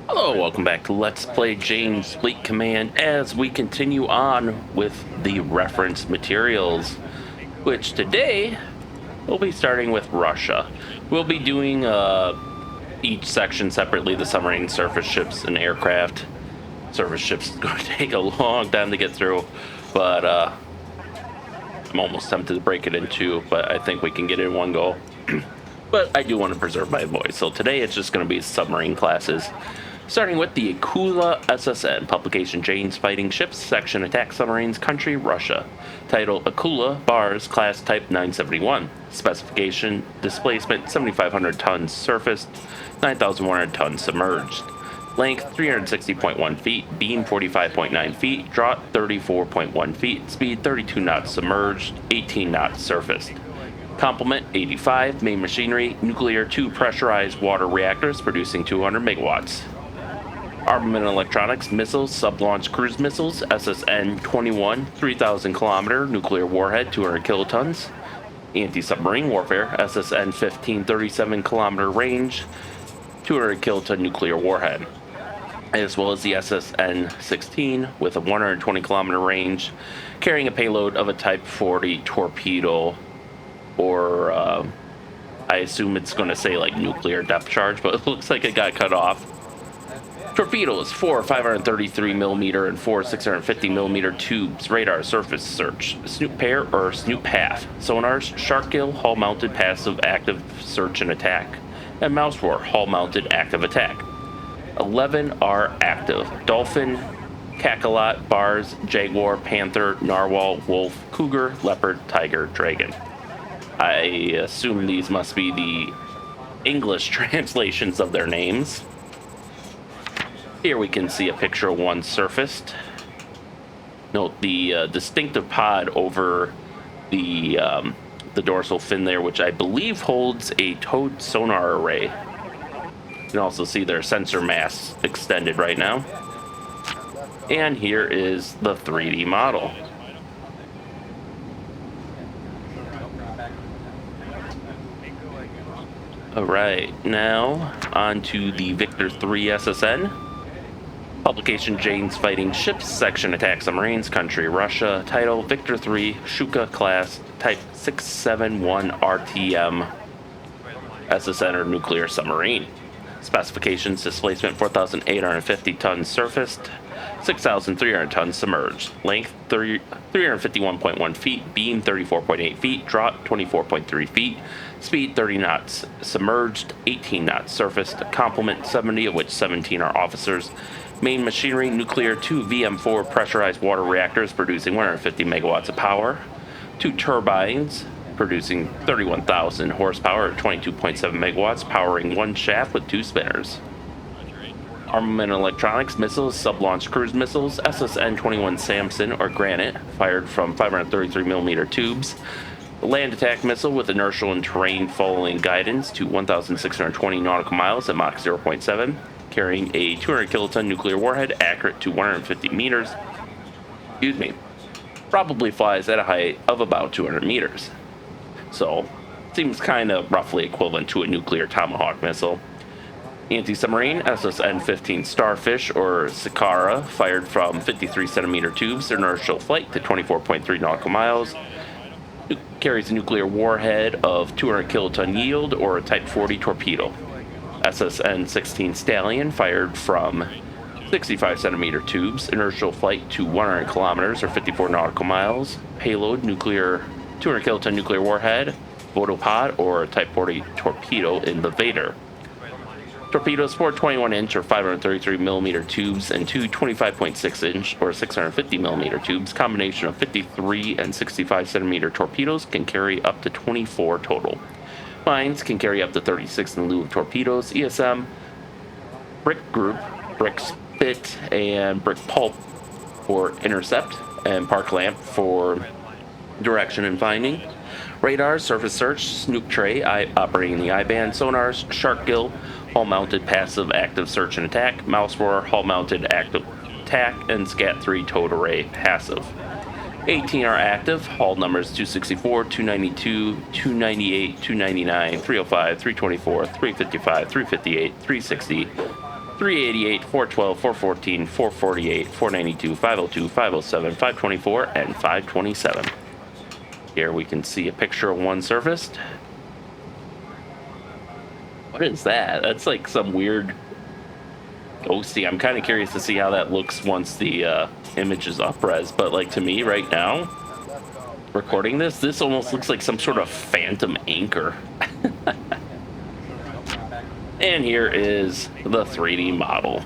Hello, welcome back to Let's Play James Fleet Command as we continue on with the reference materials, which today we'll be starting with Russia. We'll be doing each section separately: the submarine, surface ships, and aircraft. Surface ships is going to take a long time to get through, but I'm almost tempted to break it in two, but I think we can get it in one go. But I do want to preserve my voice, so today it's just going to be submarine classes. Starting with the Akula SSN, publication Jane's Fighting Ships, section Attack Submarines, country Russia. Title Akula, bars, class type 971. Specification displacement 7,500 tons surfaced, 9,100 tons submerged. Length 360.1 feet, beam 45.9 feet, draught 34.1 feet, speed 32 knots submerged, 18 knots surfaced. Complement 85, main machinery, nuclear 2 pressurized water reactors producing 200 megawatts. Armament electronics, missiles, sub-launch cruise missiles, SSN-21, 3,000 kilometer nuclear warhead, 200 kilotons. Anti-submarine warfare, SSN-15, 37 kilometer range, 200 kiloton nuclear warhead. As well as the SSN-16 with a 120 kilometer range, carrying a payload of a Type 40 torpedo, or I assume it's going to say like nuclear depth charge, but it looks like it got cut off. Torpedoes, 4 533 millimeter and 4 650 millimeter tubes, radar surface search, snoop pair or snoop path, sonars, shark gill, hull mounted passive active search and attack, and mouse roar, hull mounted active attack. 11 are active: dolphin, cachalot, bars, jaguar, panther, narwhal, wolf, cougar, leopard, tiger, dragon. I assume these must be the English translations of their names. Here we can see a picture of one surfaced. Note the distinctive pod over the dorsal fin there, which I believe holds a towed sonar array. You can also see their sensor mass extended right now. And here is the 3D model. Alright, now on to the Victor 3 SSN. Publication Jane's Fighting Ships, section Attack Submarines, country Russia. Title Victor 3, Shuka class, type 671 RTM, SSN or nuclear submarine. Specifications: displacement 4,850 tons surfaced, 6,300 tons submerged. Length 351.1 feet, beam 34.8 feet, draught 24.3 feet, speed 30 knots submerged, 18 knots surfaced. Complement 70, of which 17 are officers. Main machinery, nuclear 2 VM4 pressurized water reactors producing 150 megawatts of power. 2 turbines producing 31,000 horsepower at 22.7 megawatts, powering 1 shaft with 2 spinners. Armament electronics, missiles, sub-launch cruise missiles, SSN-21 Samson or Granite, fired from 533 millimeter tubes. The land attack missile with inertial and terrain following guidance to 1,620 nautical miles at Mach 0.7, carrying a 200 kiloton nuclear warhead accurate to 150 meters. Probably flies at a height of about 200 meters. So, seems kind of roughly equivalent to a nuclear Tomahawk missile. Anti-submarine, SSN-15 Starfish or Sakara, fired from 53 centimeter tubes, inertial flight to 24.3 nautical miles. It carries a nuclear warhead of 200 kiloton yield or a Type 40 torpedo. SSN-16 Stallion, fired from 65 centimeter tubes, inertial flight to 100 kilometers or 54 nautical miles. Payload, nuclear 200 kiloton nuclear warhead, Vodopod or Type 40 torpedo in the Vader. Torpedoes, 4 21-inch or 533 millimeter tubes and 2 25.6-inch or 650 millimeter tubes. Combination of 53 and 65 centimeter torpedoes can carry up to 24 total. Mines can carry up to 36 in lieu of torpedoes. ESM, brick group, brick spit, and brick pulp for intercept, and park lamp for direction and finding. Radar, surface search, snoop tray, operating in the I-band. Sonars, shark gill, hull-mounted passive active search and attack. Mouse roar, hull-mounted active attack, and SCAT-3 towed array passive. 18 are active. Hull numbers 264, 292, 298, 299, 305, 324, 355, 358, 360, 388, 412, 414, 448, 492, 502, 507, 524, and 527. Here we can see a picture of one surfaced. What is that? That's like some weird ghosty. I'm kind of curious to see how that looks once the image is up-res, but like to me right now, recording this almost looks like some sort of phantom anchor. And here is the 3D model.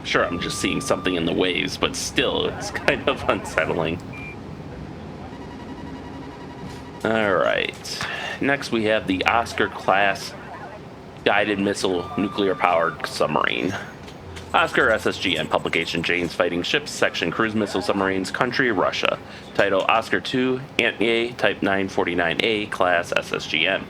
Sure, I'm just seeing something in the waves, but still, it's kind of unsettling. All right. Next, we have the Oscar-class guided missile nuclear-powered submarine. Oscar SSGN publication, Jane's Fighting Ships, Section Cruise Missile Submarines, Country Russia. Title Oscar II, Ant-A, Type 949A, Class SSGN.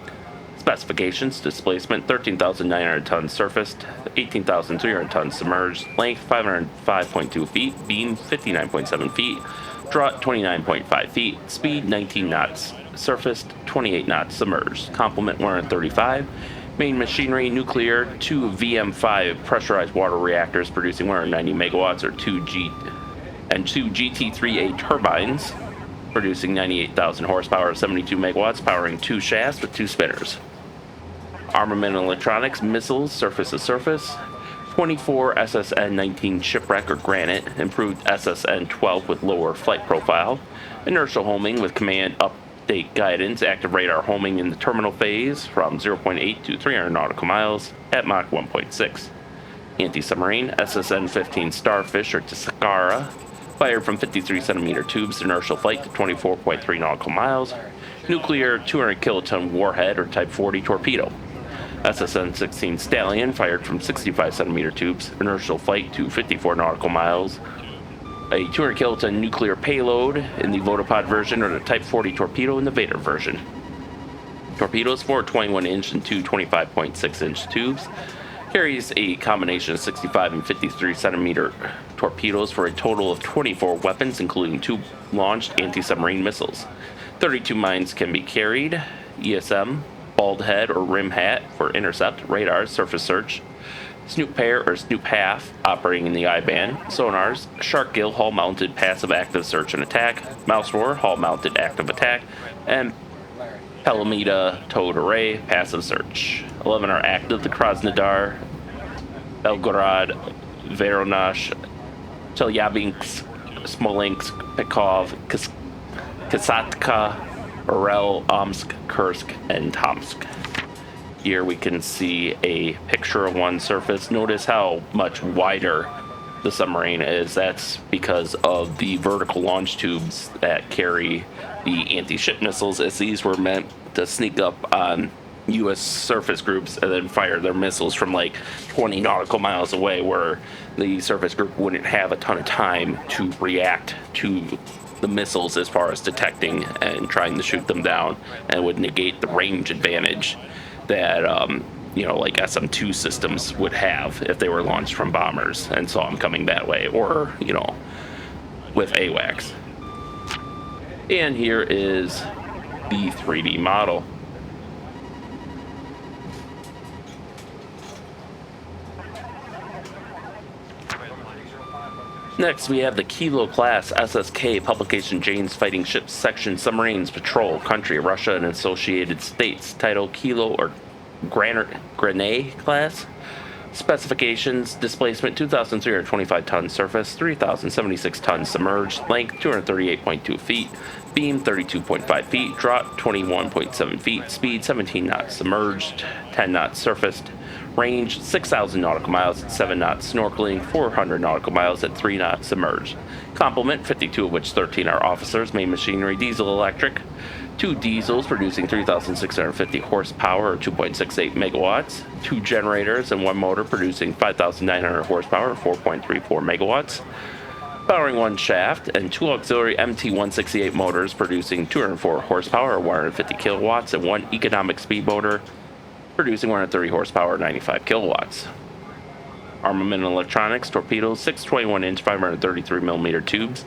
Specifications: displacement 13,900 tons surfaced, 18,300 tons submerged, length 505.2 feet, beam 59.7 feet, draught 29.5 feet, speed 19 knots, surfaced 28 knots submerged, complement 135, main machinery nuclear, 2 VM5 pressurized water reactors producing 190 megawatts or 2 GT3A turbines producing 98,000 horsepower, 72 megawatts, powering 2 shafts with 2 spinners. Armament and electronics, missiles, surface to surface, 24 SSN-19 shipwreck or granite, improved SSN-12 with lower flight profile, inertial homing with command update guidance, active radar homing in the terminal phase from 0.8 to 300 nautical miles at Mach 1.6. Anti-submarine, SSN-15 Starfish or Tiscara, fired from 53 centimeter tubes, inertial flight to 24.3 nautical miles, nuclear 200 kiloton warhead or Type 40 torpedo. SSN-16 Stallion, fired from 65 centimeter tubes, inertial flight to 54 nautical miles, a 200 kiloton nuclear payload in the Vodopod version or the Type 40 torpedo in the Vader version. Torpedoes, 4 21-inch and 2 25.6-inch tubes. Carries a combination of 65 and 53 centimeter torpedoes for a total of 24 weapons, including 2 launched anti-submarine missiles. 32 mines can be carried. ESM, bald head or rim hat for intercept, radar, surface search, snoop pair or snoop half operating in the I-band, sonars, shark gill hull mounted passive active search and attack, mouse roar hull mounted active attack, and Palamida towed array passive search. 11 are active: the Krasnodar, Belgorod, Voronezh, Chelyabinsk, Smolensk, Pekov, Kasatka, Orel, Omsk, Kursk, and Tomsk. Here we can see a picture of one surface. Notice how much wider the submarine is. That's because of the vertical launch tubes that carry the anti-ship missiles, as these were meant to sneak up on U.S. surface groups and then fire their missiles from like 20 nautical miles away, where the surface group wouldn't have a ton of time to react to the missiles as far as detecting and trying to shoot them down, and would negate the range advantage that like SM-2 systems would have if they were launched from bombers and saw them coming that way, or with AWACS. And here is the 3D model. Next, we have the Kilo class SSK publication, Jane's Fighting Ships, Section Submarines, Patrol, Country, Russia, and Associated States. Title Kilo or Grenade class. Specifications: displacement 2,325 tons surface, 3,076 tons submerged, length 238.2 feet, beam 32.5 feet, draught 21.7 feet, speed 17 knots submerged, 10 knots surfaced, range 6,000 nautical miles at 7 knots snorkeling, 400 nautical miles at 3 knots submerged. Complement, 52 of which 13 are officers, main machinery diesel electric, 2 diesels producing 3,650 horsepower or 2.68 megawatts, 2 generators and 1 motor producing 5,900 horsepower or 4.34 megawatts, powering 1 shaft, and 2 auxiliary MT-168 motors producing 204 horsepower or 150 kilowatts, and 1 economic speed motor producing 130 horsepower or 95 kilowatts. Armament and electronics, torpedoes, 6 21-inch 533mm tubes,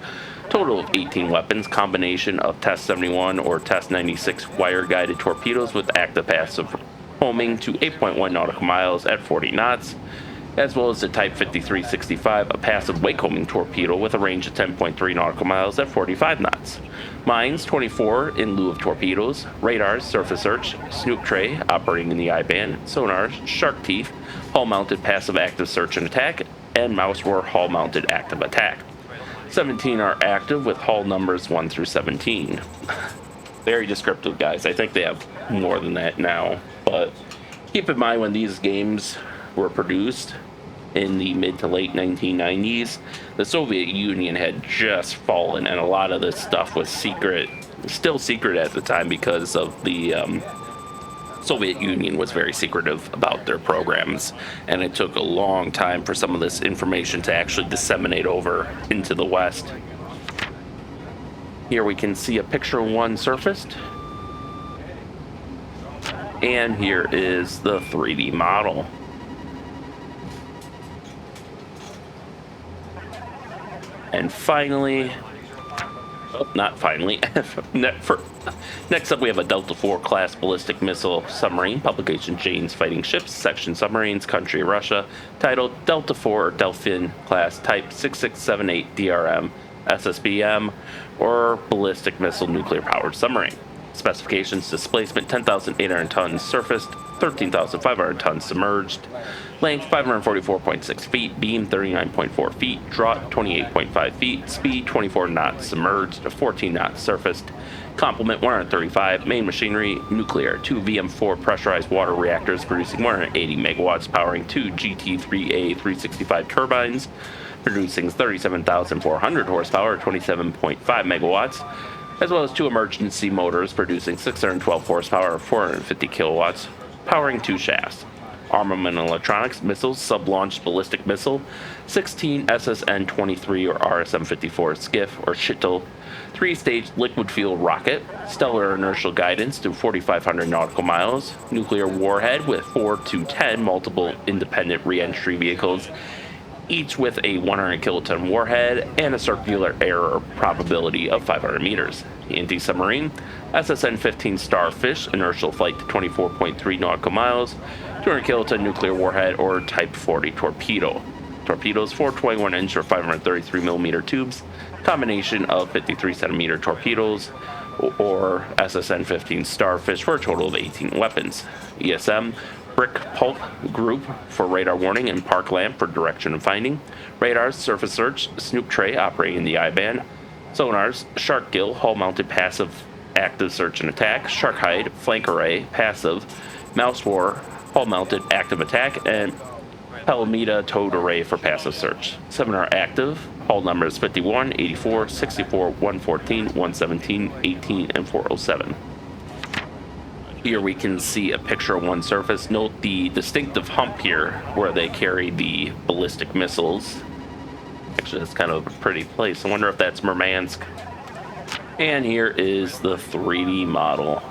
total of 18 weapons, combination of Test 71 or Test 96 wire-guided torpedoes with active passive homing to 8.1 nautical miles at 40 knots, as well as the Type 5365, a passive wake homing torpedo with a range of 10.3 nautical miles at 45 knots. Mines 24 in lieu of torpedoes, radars, surface search, snoop tray operating in the I-band, sonars, shark teeth, hull-mounted passive active search and attack, and mouse roar hull-mounted active attack. 17 are active with hull numbers 1 through 17. Very descriptive, guys. I think they have more than that now, but keep in mind when these games were produced in the mid to late 1990s, the Soviet Union had just fallen, and a lot of this stuff was secret, still secret at the time, because of the Soviet Union was very secretive about their programs, and it took a long time for some of this information to actually disseminate over into the West. Here we can see a picture of one surfaced, and here is the 3D model. And finally, oh, not finally, next up we have a Delta IV class ballistic missile submarine, publication Jane's Fighting Ships, section Submarines, country Russia, titled Delta IV or Delphin class, type 6678 DRM, SSBM, or ballistic missile nuclear powered submarine. Specifications: displacement 10,800 tons surfaced, 13,500 tons submerged, length 544.6 feet, beam 39.4 feet, draught 28.5 feet, speed 24 knots submerged, 14 knots surfaced, complement 135, main machinery nuclear, 2 VM4 pressurized water reactors producing 180 megawatts, powering 2 GT3A 365 turbines producing 37,400 horsepower, 27.5 megawatts, as well as 2 emergency motors producing 612 horsepower, 450 kilowatts, powering 2 shafts. Armament and electronics: missiles, sub-launched ballistic missile, 16 SSN-23 or RSM-54 skiff or shuttle, 3-stage liquid fuel rocket, stellar inertial guidance to 4,500 nautical miles, nuclear warhead with 4 to 10 multiple independent re-entry vehicles, each with a 100 kiloton warhead and a circular error probability of 500 meters. Anti-submarine: SSN-15 Starfish, inertial flight to 24.3 nautical miles, 200 kiloton nuclear warhead or Type 40 torpedo. Torpedoes: 421-inch or 533 millimeter tubes, combination of 53 centimeter torpedoes or SSN-15 Starfish for a total of 18 weapons. ESM: brick pulp group for radar warning and park lamp for direction and finding. Radars: surface search, snoop tray operating in the I-band. Sonars: shark gill, hull-mounted passive active search and attack. Shark hide, flank array, passive. Mouse roar, hull-mounted active attack. And Palomita towed array for passive search. 7 are active. Hull numbers 51, 84, 64, 114, 117, 18, and 407. Here we can see a picture of one surface. Note the distinctive hump here where they carry the ballistic missiles. Actually, that's kind of a pretty place. I wonder if that's Murmansk. And here is the 3D model.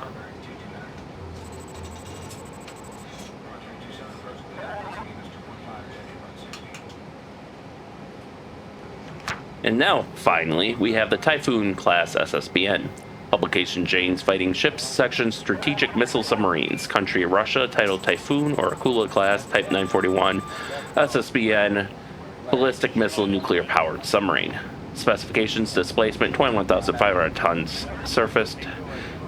And now, finally, we have the Typhoon class SSBN. Publication Jane's Fighting Ships, section Strategic Missile Submarines, country Russia, titled Typhoon or Akula class, type 941, SSBN, ballistic missile nuclear powered submarine. Specifications: displacement 21,500 tons surfaced,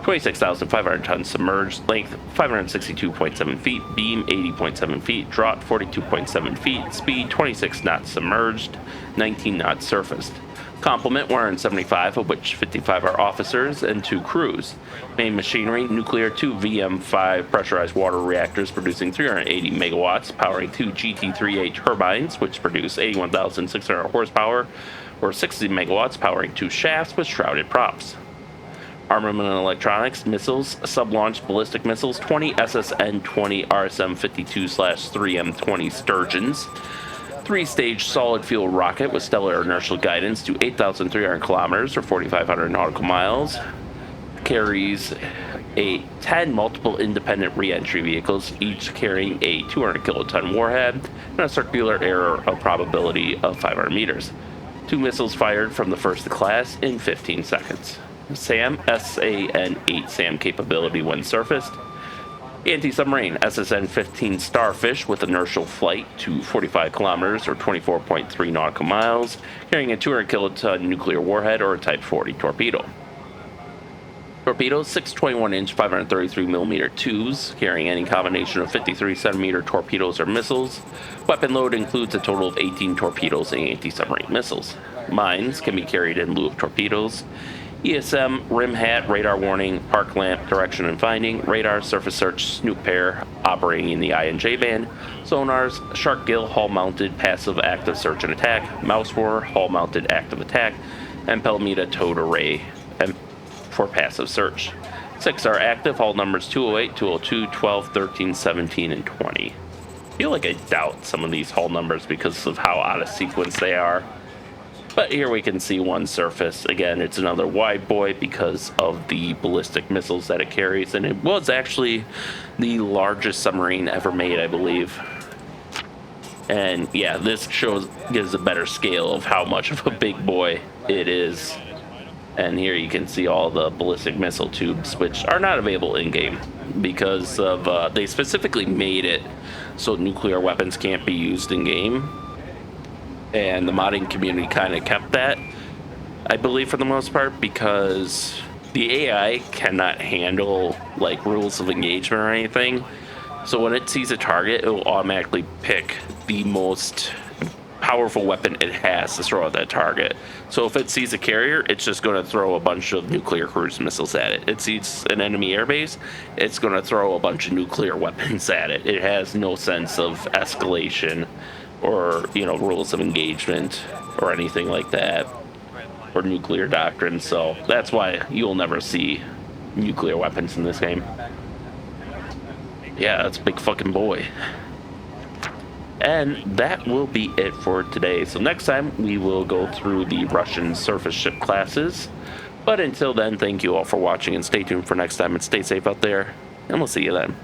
26,500 tons submerged, length 562.7 feet, beam 80.7 feet, draught 42.7 feet, speed 26 knots submerged, 19 knots surfaced. Complement 175, of which 55 are officers and 2 crews. Main machinery nuclear, 2 VM5 pressurized water reactors producing 380 megawatts, powering 2 GT3A turbines, which produce 81,600 horsepower, or 60 megawatts, powering 2 shafts with shrouded props. Armament and electronics: missiles, sub-launched ballistic missiles, 20 SSN-20 RSM-52/3M20 Sturgeons, 3-stage solid fuel rocket with stellar inertial guidance to 8,300 kilometers or 4,500 nautical miles, carries 10 multiple independent re-entry vehicles, each carrying a 200 kiloton warhead and a circular error of probability of 500 meters. 2 missiles fired from the first class in 15 seconds. SAM, SAN-8 SAM capability when surfaced. Anti-submarine SSN-15 Starfish with inertial flight to 45 kilometers or 24.3 nautical miles, carrying a 200 kiloton nuclear warhead or a Type 40 torpedo. Torpedoes, 6 21-inch 533mm tubes, carrying any combination of 53-centimeter torpedoes or missiles. Weapon load includes a total of 18 torpedoes and anti-submarine missiles. Mines can be carried in lieu of torpedoes. ESM, rim hat, radar warning, park lamp, direction and finding, radar, surface search, snoop pair, operating in the I&J band, sonars, shark gill, hull-mounted, passive, active search and attack, mouse roar, hull-mounted, active attack, and Pelmita towed array and for passive search. 6 are active, hull numbers 208, 202, 12, 13, 17, and 20. I feel like I doubt some of these hull numbers because of how out of sequence they are. But here we can see one surface. Again, it's another wide boy because of the ballistic missiles that it carries, and it was actually the largest submarine ever made, I believe. And yeah, this gives a better scale of how much of a big boy it is. And here you can see all the ballistic missile tubes, which are not available in-game because of they specifically made it so nuclear weapons can't be used in-game. And the modding community kind of kept that, I believe, for the most part, because the AI cannot handle like rules of engagement or anything. So when it sees a target, it will automatically pick the most powerful weapon it has to throw at that target. So if it sees a carrier, it's just going to throw a bunch of nuclear cruise missiles at it. It sees an enemy airbase, it's going to throw a bunch of nuclear weapons at it. It has no sense of escalation or, rules of engagement or anything like that, or nuclear doctrine. So that's why you'll never see nuclear weapons in this game. Yeah, that's a big fucking boy. And that will be it for today. So next time we will go through the Russian surface ship classes. But until then, thank you all for watching and stay tuned for next time and stay safe out there. And we'll see you then.